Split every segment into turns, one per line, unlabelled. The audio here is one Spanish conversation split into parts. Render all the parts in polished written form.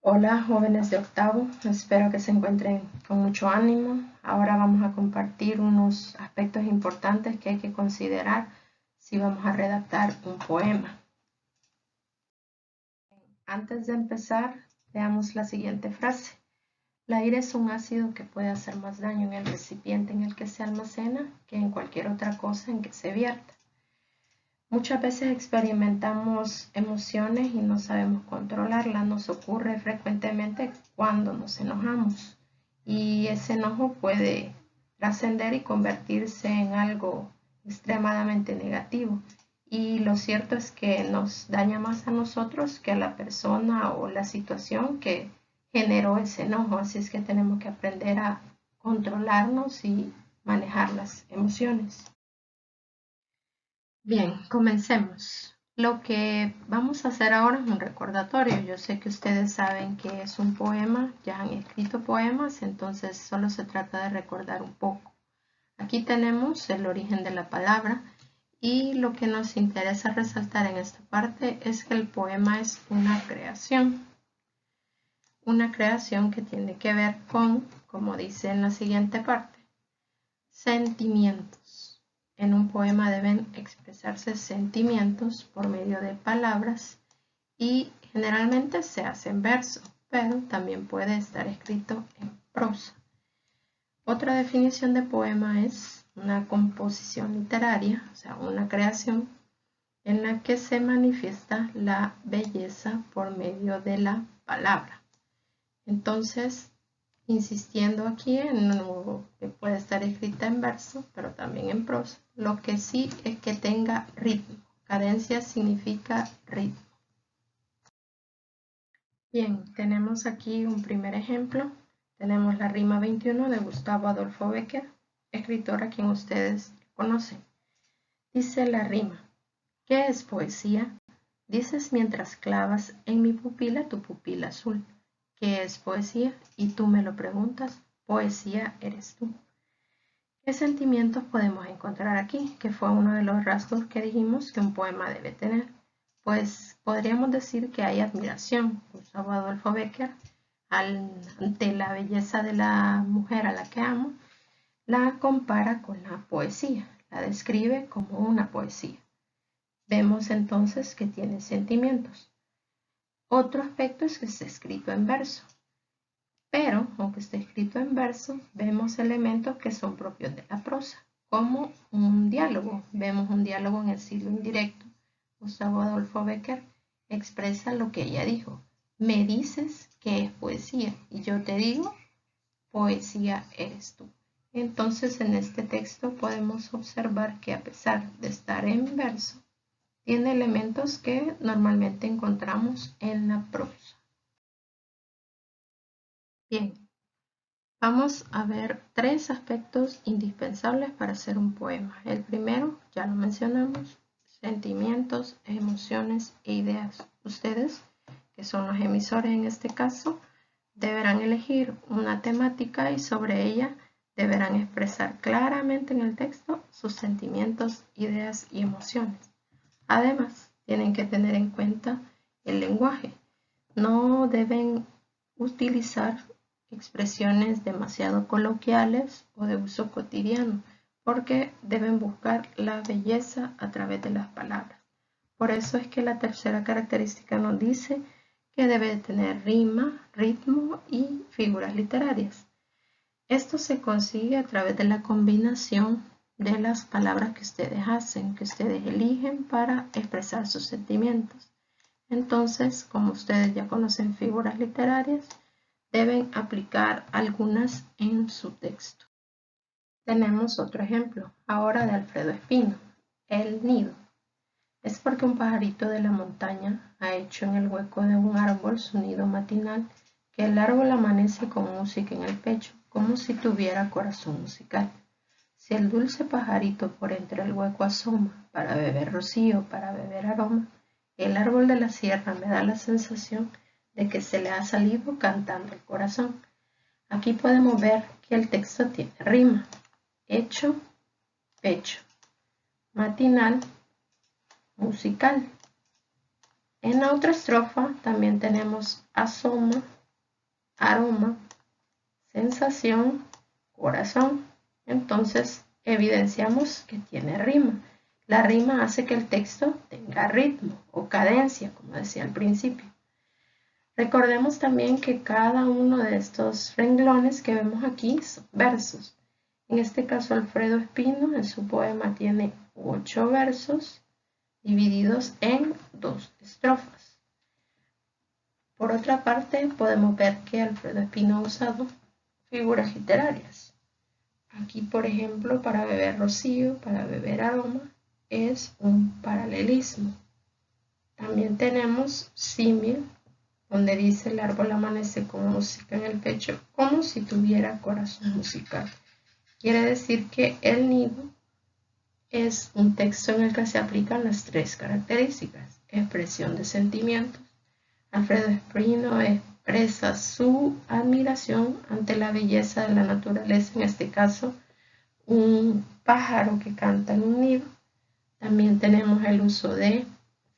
Hola jóvenes de octavo, espero que se encuentren con mucho ánimo. Ahora vamos a compartir unos aspectos importantes que hay que considerar si vamos a redactar un poema. Antes de empezar, veamos la siguiente frase. El aire es un ácido que puede hacer más daño en el recipiente en el que se almacena que en cualquier otra cosa en que se vierta. Muchas veces experimentamos emociones y no sabemos controlarlas. Nos ocurre frecuentemente cuando nos enojamos y ese enojo puede trascender y convertirse en algo extremadamente negativo. Y lo cierto es que nos daña más a nosotros que a la persona o la situación que generó ese enojo. Así es que tenemos que aprender a controlarnos y manejar las emociones. Bien, comencemos. Lo que vamos a hacer ahora es un recordatorio. Yo sé que ustedes saben que es un poema, ya han escrito poemas, entonces solo se trata de recordar un poco. Aquí tenemos el origen de la palabra y lo que nos interesa resaltar en esta parte es que el poema es una creación que tiene que ver con, como dice en la siguiente parte, sentimientos. En un poema deben expresarse sentimientos por medio de palabras y generalmente se hace en verso, pero también puede estar escrito en prosa. Otra definición de poema es una composición literaria, o sea, una creación en la que se manifiesta la belleza por medio de la palabra. Entonces, insistiendo aquí en algo que puede estar escrita en verso, pero también en prosa. Lo que sí es que tenga ritmo. Cadencia significa ritmo. Bien, tenemos aquí un primer ejemplo. Tenemos la rima 21 de Gustavo Adolfo Bécquer, escritor a quien ustedes conocen. Dice la rima: ¿qué es poesía? Dices mientras clavas en mi pupila tu pupila azul. ¿Qué es poesía? Y tú me lo preguntas, poesía eres tú. ¿Qué sentimientos podemos encontrar aquí? Que fue uno de los rasgos que dijimos que un poema debe tener. Pues podríamos decir que hay admiración. Gustavo Adolfo Bécquer, ante la belleza de la mujer a la que amo, la compara con la poesía, la describe como una poesía. Vemos entonces que tiene sentimientos. Otro aspecto es que está escrito en verso. Pero, aunque esté escrito en verso, vemos elementos que son propios de la prosa, como un diálogo. Vemos un diálogo en el siglo indirecto. Gustavo Adolfo Bécquer expresa lo que ella dijo. Me dices que es poesía y yo te digo, poesía eres tú. Entonces, en este texto podemos observar que a pesar de estar en verso, tiene elementos que normalmente encontramos en la prosa. Bien, vamos a ver tres aspectos indispensables para hacer un poema. El primero, ya lo mencionamos, sentimientos, emociones e ideas. Ustedes, que son los emisores en este caso, deberán elegir una temática y sobre ella deberán expresar claramente en el texto sus sentimientos, ideas y emociones. Además, tienen que tener en cuenta el lenguaje. No deben utilizar expresiones demasiado coloquiales o de uso cotidiano, porque deben buscar la belleza a través de las palabras. Por eso es que la tercera característica nos dice que debe tener rima, ritmo y figuras literarias. Esto se consigue a través de la combinación de las palabras que ustedes hacen, que ustedes eligen para expresar sus sentimientos. Entonces, como ustedes ya conocen figuras literarias, deben aplicar algunas en su texto. Tenemos otro ejemplo, ahora de Alfredo Espino, El nido. Es porque un pajarito de la montaña ha hecho en el hueco de un árbol su nido matinal, que el árbol amanece con música en el pecho, como si tuviera corazón musical. Si el dulce pajarito por entre el hueco asoma, para beber rocío, para beber aroma, el árbol de la sierra me da la sensación de que se le ha salido cantando el corazón. Aquí podemos ver que el texto tiene rima: hecho, pecho, matinal, musical. En la otra estrofa también tenemos asoma, aroma, sensación, corazón. Entonces evidenciamos que tiene rima. La rima hace que el texto tenga ritmo o cadencia, como decía al principio. Recordemos también que cada uno de estos renglones que vemos aquí son versos. En este caso, Alfredo Espino en su poema tiene 8 versos divididos en 2 estrofas. Por otra parte, podemos ver que Alfredo Espino ha usado figuras literarias. Aquí, por ejemplo, para beber rocío, para beber aroma, es un paralelismo. También tenemos símil, donde dice el árbol amanece con música en el pecho, como si tuviera corazón musical. Quiere decir que el nido es un texto en el que se aplican las 3 características: expresión de sentimientos. Alfredo Espino expresa su admiración ante la belleza de la naturaleza, en este caso, un pájaro que canta en un nido. También tenemos el uso de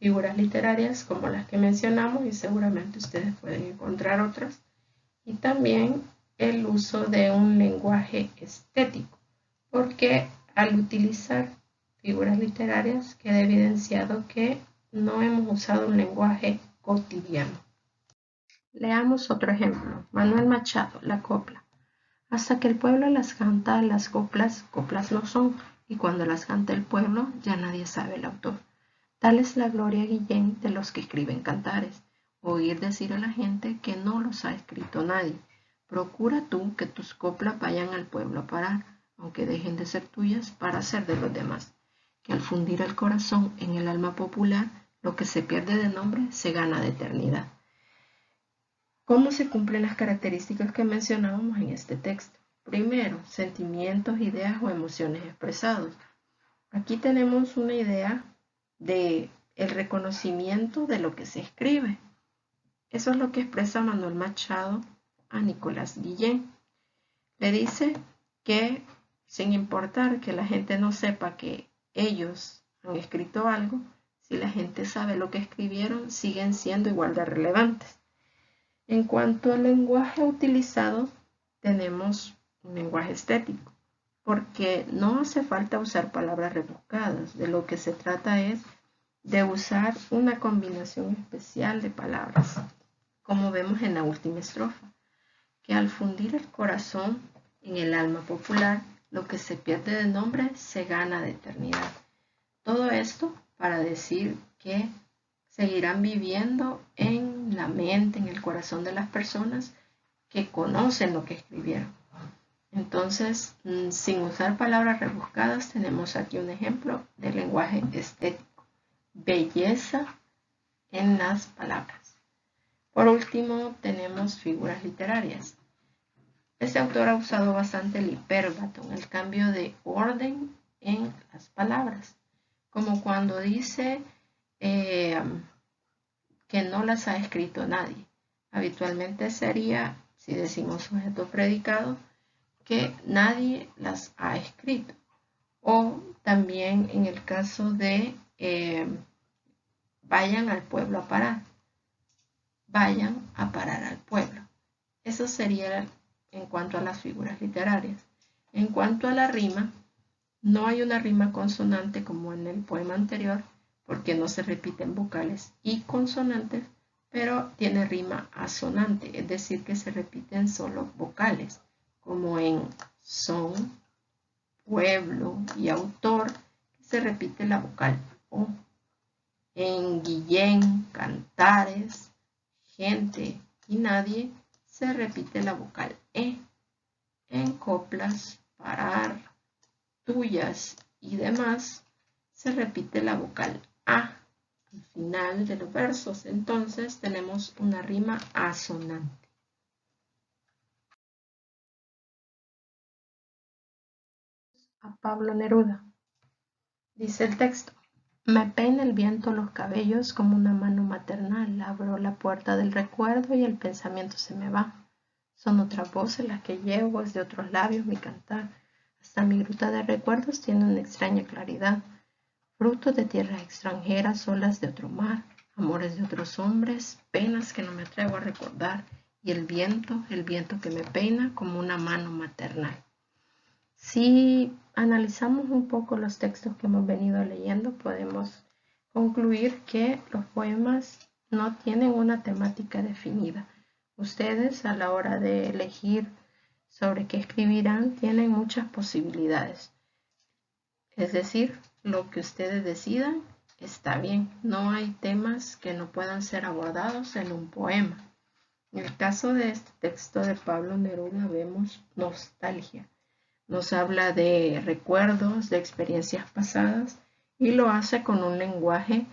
figuras literarias como las que mencionamos y seguramente ustedes pueden encontrar otras. Y también el uso de un lenguaje estético, porque al utilizar figuras literarias queda evidenciado que no hemos usado un lenguaje cotidiano. Leamos otro ejemplo. Manuel Machado, la copla. Hasta que el pueblo las canta, las coplas, coplas no son, y cuando las canta el pueblo, ya nadie sabe el autor. Tal es la gloria, Guillén, de los que escriben cantares, oír decir a la gente que no los ha escrito nadie. Procura tú que tus coplas vayan al pueblo a parar, aunque dejen de ser tuyas para ser de los demás. Que al fundir el corazón en el alma popular, lo que se pierde de nombre se gana de eternidad. ¿Cómo se cumplen las características que mencionábamos en este texto? Primero, sentimientos, ideas o emociones expresados. Aquí tenemos una idea de el reconocimiento de lo que se escribe. Eso es lo que expresa Manuel Machado a Nicolás Guillén. Le dice que sin importar que la gente no sepa que ellos han escrito algo, si la gente sabe lo que escribieron, siguen siendo igual de relevantes. En cuanto al lenguaje utilizado, tenemos un lenguaje estético, porque no hace falta usar palabras rebuscadas. De lo que se trata es de usar una combinación especial de palabras, como vemos en la última estrofa, que al fundir el corazón en el alma popular, lo que se pierde de nombre se gana de eternidad. Todo esto para decir que seguirán viviendo en la mente, en el corazón de las personas que conocen lo que escribieron. Entonces, sin usar palabras rebuscadas, tenemos aquí un ejemplo de lenguaje estético. Belleza en las palabras. Por último, tenemos figuras literarias. Este autor ha usado bastante el hipérbaton, el cambio de orden en las palabras, como cuando dice que no las ha escrito nadie. Habitualmente sería, si decimos sujeto predicado, que nadie las ha escrito. O también en el caso de vayan al pueblo a parar. Vayan a parar al pueblo. Eso sería en cuanto a las figuras literarias. En cuanto a la rima, no hay una rima consonante como en el poema anterior, porque no se repiten vocales y consonantes, pero tiene rima asonante, es decir, que se repiten solo vocales, como en son, pueblo y autor, se repite la vocal O. En Guillén, cantares, gente y nadie, se repite la vocal E. En coplas, parar, tuyas y demás, se repite la vocal A al final de los versos. Entonces tenemos una rima asonante. A Pablo Neruda. Dice el texto: me peina el viento los cabellos como una mano maternal, abro la puerta del recuerdo y el pensamiento se me va. Son otras voces las que llevo, es de otros labios mi cantar. Hasta mi gruta de recuerdos tiene una extraña claridad. Frutos de tierras extranjeras, olas de otro mar, amores de otros hombres, penas que no me atrevo a recordar, y el viento que me peina como una mano maternal. Si analizamos un poco los textos que hemos venido leyendo, podemos concluir que los poemas no tienen una temática definida. Ustedes, a la hora de elegir sobre qué escribirán, tienen muchas posibilidades. Es decir, lo que ustedes decidan está bien. No hay temas que no puedan ser abordados en un poema. En el caso de este texto de Pablo Neruda vemos nostalgia. Nos habla de recuerdos, de experiencias pasadas y lo hace con un lenguaje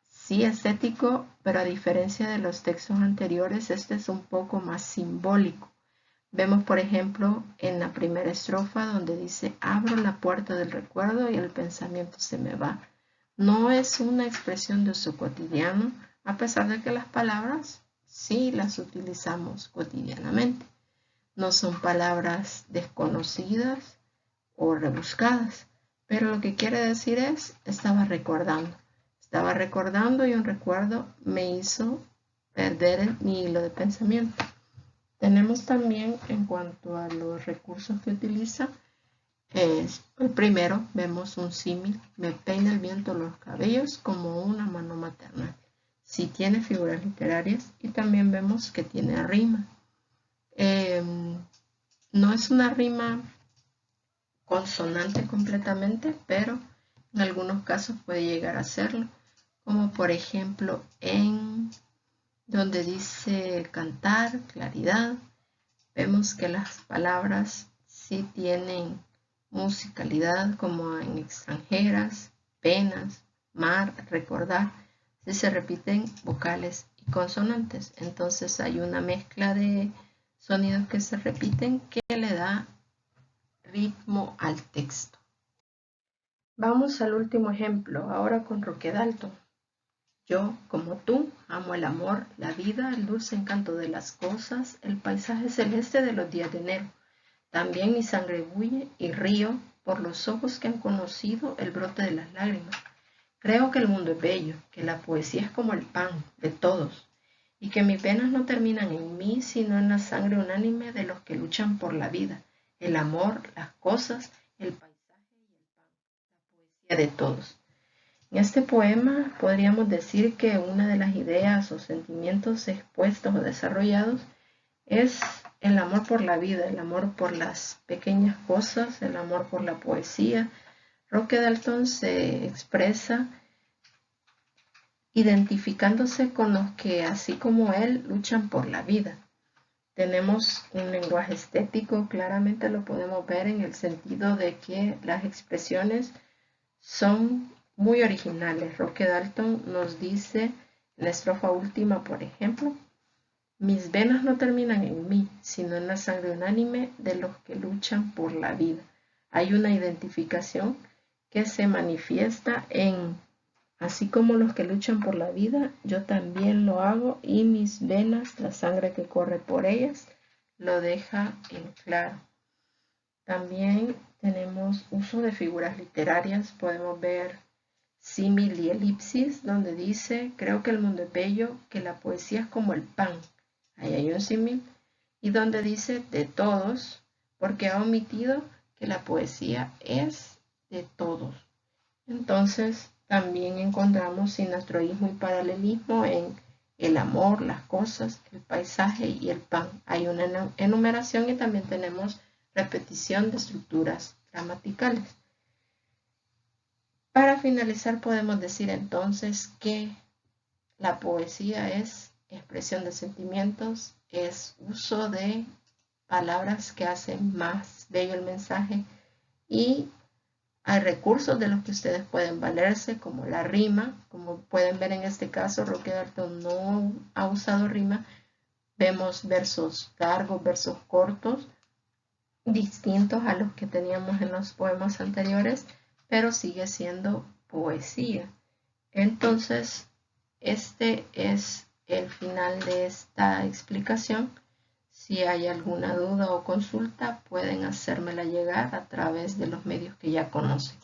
sí estético, pero a diferencia de los textos anteriores, este es un poco más simbólico. Vemos, por ejemplo, en la primera estrofa donde dice, abro la puerta del recuerdo y el pensamiento se me va. No es una expresión de uso cotidiano, a pesar de que las palabras sí las utilizamos cotidianamente. No son palabras desconocidas o rebuscadas, pero lo que quiere decir es, estaba recordando y un recuerdo me hizo perder mi hilo de pensamiento. Tenemos también, en cuanto a los recursos que utiliza, el primero vemos un símil, me peina el viento los cabellos como una mano maternal. Sí tiene figuras literarias y también vemos que tiene rima. No es una rima consonante completamente, pero en algunos casos puede llegar a serlo, como por ejemplo en donde dice cantar, claridad, vemos que las palabras sí tienen musicalidad, como en extranjeras, penas, mar, recordar, sí se repiten vocales y consonantes, entonces hay una mezcla de sonidos que se repiten que le da ritmo al texto. Vamos al último ejemplo, ahora con Roque Dalton. Yo, como tú, amo el amor, la vida, el dulce encanto de las cosas, el paisaje celeste de los días de enero. También mi sangre bulle y río por los ojos que han conocido el brote de las lágrimas. Creo que el mundo es bello, que la poesía es como el pan de todos, y que mis venas no terminan en mí, sino en la sangre unánime de los que luchan por la vida, el amor, las cosas, el paisaje y el pan, la poesía de todos. En este poema podríamos decir que una de las ideas o sentimientos expuestos o desarrollados es el amor por la vida, el amor por las pequeñas cosas, el amor por la poesía. Roque Dalton se expresa identificándose con los que, así como él, luchan por la vida. Tenemos un lenguaje estético, claramente lo podemos ver en el sentido de que las expresiones son muy originales. Roque Dalton nos dice en la estrofa última, por ejemplo, mis venas no terminan en mí, sino en la sangre unánime de los que luchan por la vida. Hay una identificación que se manifiesta en, así como los que luchan por la vida, yo también lo hago y mis venas, la sangre que corre por ellas, lo deja en claro. También tenemos uso de figuras literarias, podemos ver símil y elipsis, donde dice, creo que el mundo es bello, que la poesía es como el pan. Ahí hay un símil. Y donde dice de todos, porque ha omitido que la poesía es de todos. Entonces, también encontramos sinastroísmo y paralelismo en el amor, las cosas, el paisaje y el pan. Hay una enumeración y también tenemos repetición de estructuras gramaticales. Para finalizar, podemos decir entonces que la poesía es expresión de sentimientos, es uso de palabras que hacen más bello el mensaje y hay recursos de los que ustedes pueden valerse, como la rima. Como pueden ver en este caso, Roque Dalton no ha usado rima. Vemos versos largos, versos cortos, distintos a los que teníamos en los poemas anteriores, pero sigue siendo poesía. Entonces, este es el final de esta explicación. Si hay alguna duda o consulta, pueden hacérmela llegar a través de los medios que ya conocen.